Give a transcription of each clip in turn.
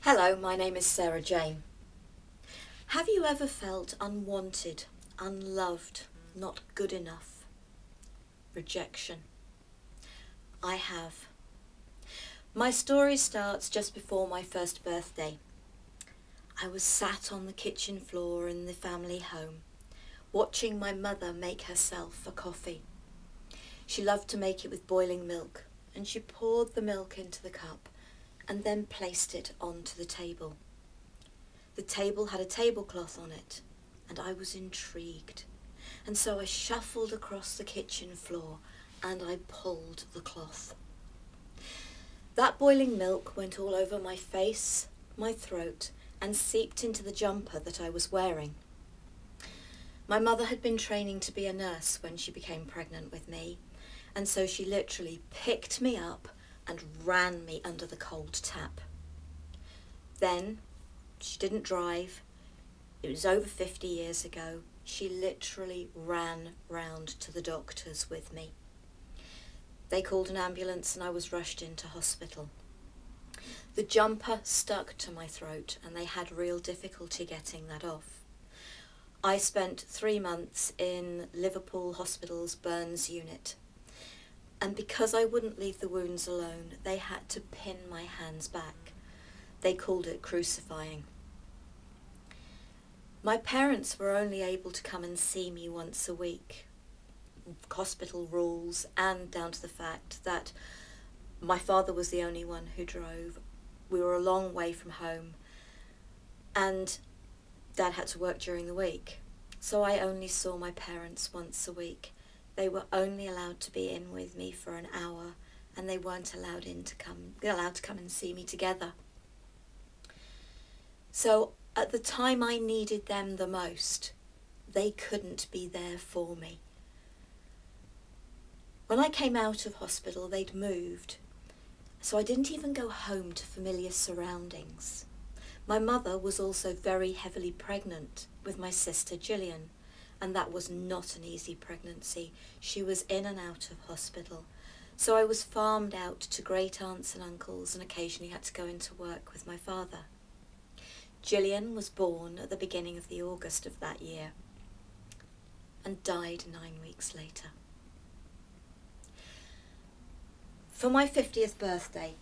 Hello, my name is Sarah Jane. Have you ever felt unwanted, unloved, not good enough? Rejection. I have. My story starts just before my first birthday. I was sat on the kitchen floor in the family home, watching my mother make herself a coffee. She loved to make it with boiling milk, and she poured the milk into the cup and then placed it onto the table. The table had a tablecloth on it, and I was intrigued. And so I shuffled across the kitchen floor and I pulled the cloth. That boiling milk went all over my face, my throat, and seeped into the jumper that I was wearing. My mother had been training to be a nurse when she became pregnant with me, and so she literally picked me up and ran me under the cold tap. Then, she didn't drive. It was over 50 years ago. She literally ran round to the doctors with me. They called an ambulance and I was rushed into hospital. The jumper stuck to my throat and they had real difficulty getting that off. I spent 3 months in Liverpool Hospital's burns unit. And because I wouldn't leave the wounds alone, they had to pin my hands back. They called it crucifying. My parents were only able to come and see me once a week. Hospital rules, and down to the fact that my father was the only one who drove. We were a long way from home, and Dad had to work during the week. So I only saw my parents once a week. They were only allowed to be in with me for an hour, and they weren't allowed to come and see me together. So at the time I needed them the most, they couldn't be there for me. When I came out of hospital, they'd moved, so I didn't even go home to familiar surroundings. My mother was also very heavily pregnant with my sister Gillian, and that was not an easy pregnancy. She was in and out of hospital. So I was farmed out to great aunts and uncles and occasionally had to go into work with my father. Gillian was born at the beginning of the August of that year and died 9 weeks later. For my 50th birthday,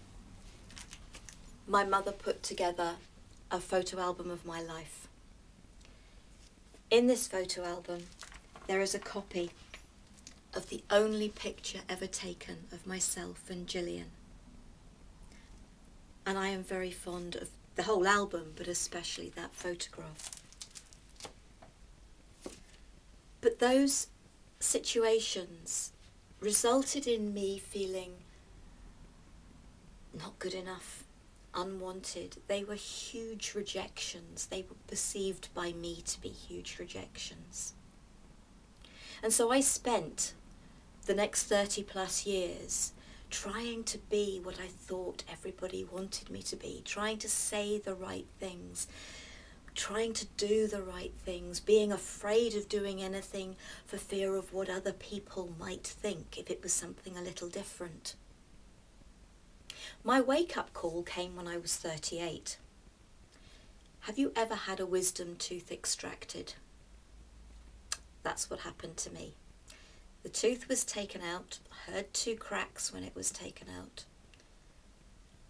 my mother put together a photo album of my life. In this photo album, there is a copy of the only picture ever taken of myself and Gillian. And I am very fond of the whole album, but especially that photograph. But those situations resulted in me feeling not good enough, unwanted. They were huge rejections. They were perceived by me to be huge rejections. And so I spent the next 30 plus years trying to be what I thought everybody wanted me to be, trying to say the right things, trying to do the right things, being afraid of doing anything for fear of what other people might think if it was something a little different. My wake-up call came when I was 38. Have you ever had a wisdom tooth extracted? That's what happened to me. The tooth was taken out. I heard 2 cracks when it was taken out.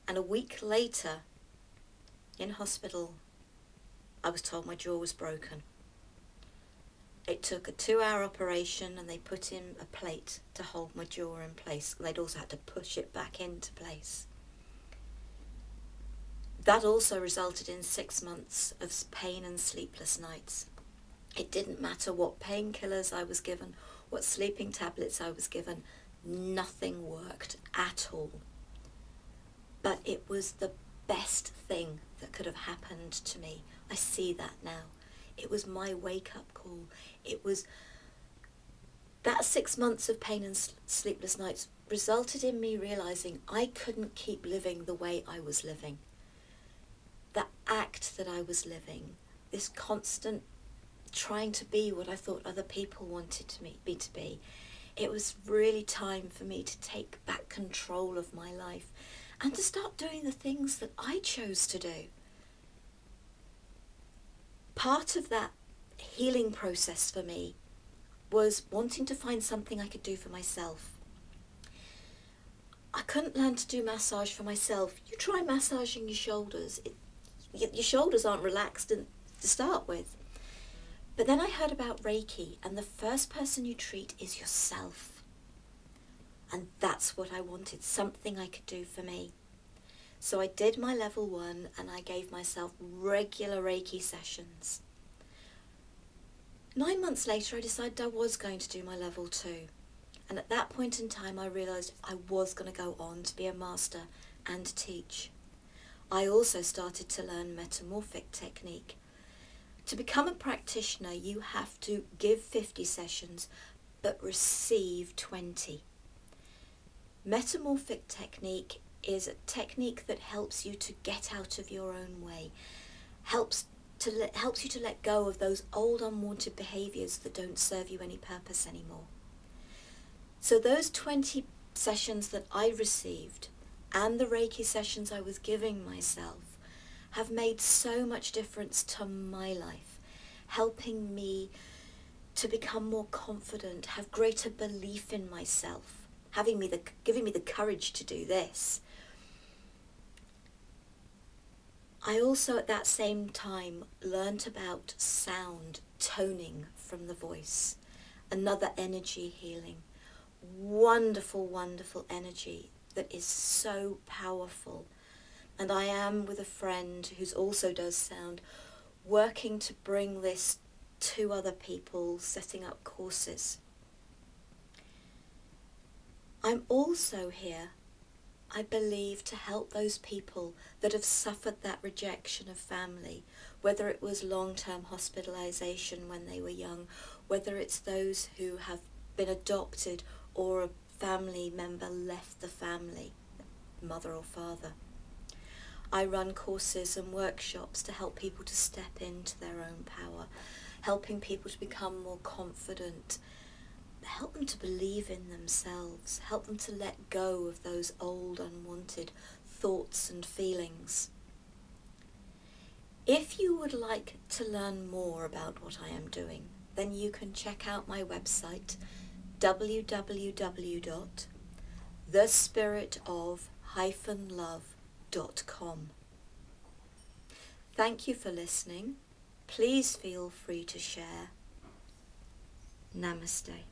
And a week later, in hospital, I was told my jaw was broken. It took a 2-hour operation and they put in a plate to hold my jaw in place. They'd also had to push it back into place. That also resulted in 6 months of pain and sleepless nights. It didn't matter what painkillers I was given, what sleeping tablets I was given, nothing worked at all. But it was the best thing that could have happened to me. I see that now. It was my wake-up call. It was that 6 months of pain and sleepless nights resulted in me realizing I couldn't keep living the way I was living. The act that I was living, this constant trying to be what I thought other people wanted me to be, it was really time for me to take back control of my life and to start doing the things that I chose to do. Part of that healing process for me was wanting to find something I could do for myself. I couldn't learn to do massage for myself. You try massaging your shoulders. Your shoulders aren't relaxed to start with. But then I heard about Reiki, and the first person you treat is yourself. And that's what I wanted, something I could do for me. So I did my level 1 and I gave myself regular Reiki sessions. 9 months later, I decided I was going to do my level 2. And at that point in time, I realised I was going to go on to be a master and teach. I also started to learn metamorphic technique. To become a practitioner, you have to give 50 sessions, but receive 20. Metamorphic technique is a technique that helps you to get out of your own way, helps you to let go of those old unwanted behaviours that don't serve you any purpose anymore. So those 20 sessions that I received and the Reiki sessions I was giving myself have made so much difference to my life, helping me to become more confident, have greater belief in myself, giving me the courage to do this. I also at that same time learnt about sound, toning from the voice, another energy healing. Wonderful, wonderful energy that is so powerful. And I am with a friend who also does sound, working to bring this to other people, setting up courses. I'm also here, I believe, to help those people that have suffered that rejection of family, whether it was long-term hospitalisation when they were young, whether it's those who have been adopted or a family member left the family, mother or father. I run courses and workshops to help people to step into their own power, helping people to become more confident, help them to believe in themselves, help them to let go of those old unwanted thoughts and feelings. If you would like to learn more about what I am doing, then you can check out my website, www.thespiritoflove.com. Thank you for listening. Please feel free to share. Namaste.